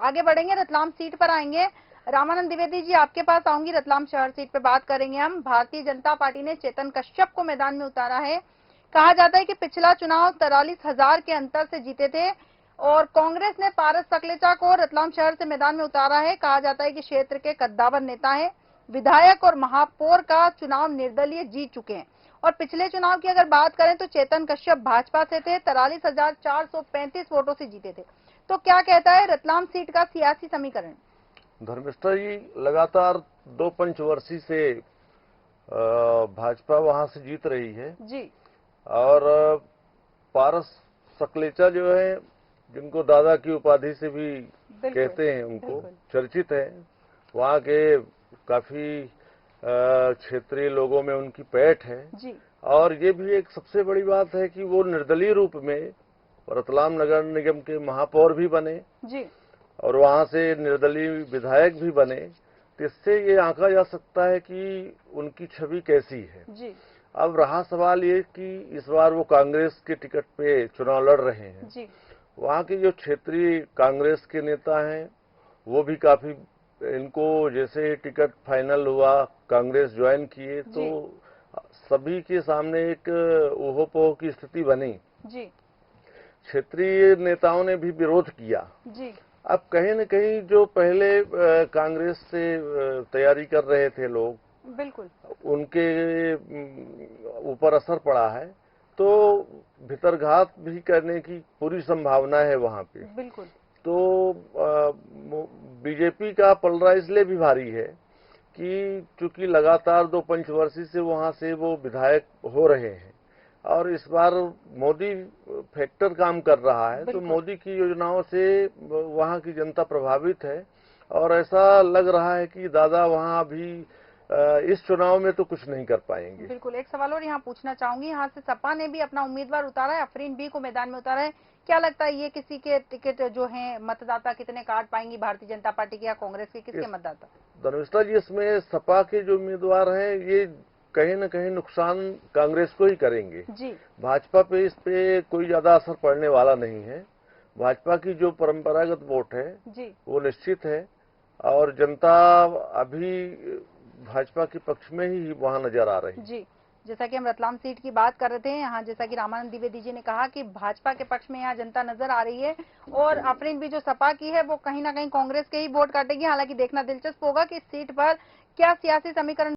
आगे बढ़ेंगे, रतलाम सीट पर आएंगे। रामानंद द्विवेदी जी, आपके पास आऊंगी। रतलाम शहर सीट पे बात करेंगे हम। भारतीय जनता पार्टी ने चेतन कश्यप को मैदान में उतारा है। कहा जाता है कि पिछला चुनाव 43,000 के अंतर से जीते थे और कांग्रेस ने पारस सकलेचा को रतलाम शहर से मैदान में उतारा है। कहा जाता है कि क्षेत्र के कद्दावर नेता है, विधायक और महापौर का चुनाव निर्दलीय जीत चुके हैं। और पिछले चुनाव की अगर बात करें तो चेतन कश्यप भाजपा से थे, 43,435 वोटों से जीते थे। तो क्या कहता है रतलाम सीट का सियासी समीकरण? धर्मेष्ठा जी, लगातार 2 पंचवर्षीय से भाजपा वहां से जीत रही है जी। और पारस सकलेचा जो है, जिनको दादा की उपाधि से भी कहते हैं, उनको चर्चित है। वहां के काफी क्षेत्रीय लोगों में उनकी पैठ है जी। और ये भी एक सबसे बड़ी बात है कि वो निर्दलीय रूप में रतलाम नगर निगम के महापौर भी बने जी और वहां से निर्दलीय विधायक भी बने। तो इससे ये आंका जा सकता है कि उनकी छवि कैसी है। जी। अब रहा सवाल ये कि इस बार वो कांग्रेस के टिकट पे चुनाव लड़ रहे हैं। जी। वहां के जो क्षेत्रीय कांग्रेस के नेता हैं वो भी काफी, इनको जैसे टिकट फाइनल हुआ, कांग्रेस ज्वाइन किए, तो सभी के सामने एक ओहोपोह की स्थिति बनी। जी। क्षेत्रीय नेताओं ने भी विरोध किया। जी। अब कहीं न कहीं जो पहले कांग्रेस से तैयारी कर रहे थे लोग, बिल्कुल, उनके ऊपर असर पड़ा है, तो भितरघात भी करने की पूरी संभावना है वहां पे। बिल्कुल। तो बीजेपी का पलड़ा इसलिए भी भारी है कि चूंकि लगातार 2 पंचवर्षीय से वहां से वो विधायक हो रहे हैं और इस बार मोदी फैक्टर काम कर रहा है, तो मोदी की योजनाओं से वहां की जनता प्रभावित है और ऐसा लग रहा है कि दादा वहां अभी इस चुनाव में तो कुछ नहीं कर पाएंगे। बिल्कुल। एक सवाल और यहाँ पूछना चाहूंगी, यहाँ से सपा ने भी अपना उम्मीदवार उतारा है, अफरीन बी को मैदान में उतारा है। क्या लगता है ये किसी के टिकट जो है मतदाता कितने काट पाएंगी, भारतीय जनता पार्टी के या कांग्रेस के, किसके मतदाता? धर्मेष्ठा जी, इसमें सपा के जो उम्मीदवार हैं ये कहीं न कहीं नुकसान कांग्रेस को ही करेंगे जी। भाजपा पे इस पे कोई ज्यादा असर पड़ने वाला नहीं है। भाजपा की जो परंपरागत वोट है जी, वो निश्चित है और जनता अभी भाजपा के पक्ष में ही वहां नजर आ रही है। जी। जैसा कि हम रतलाम सीट की बात कर रहे थे, यहाँ जैसा कि रामानंद द्विवेदी जी ने कहा कि भाजपा के पक्ष में यहाँ जनता नजर आ रही है और अफरीन भी जो सपा की है वो कहीं ना कहीं कांग्रेस के ही वोट काटेगी। हालांकि देखना दिलचस्प होगा कि इस सीट पर क्या सियासी समीकरण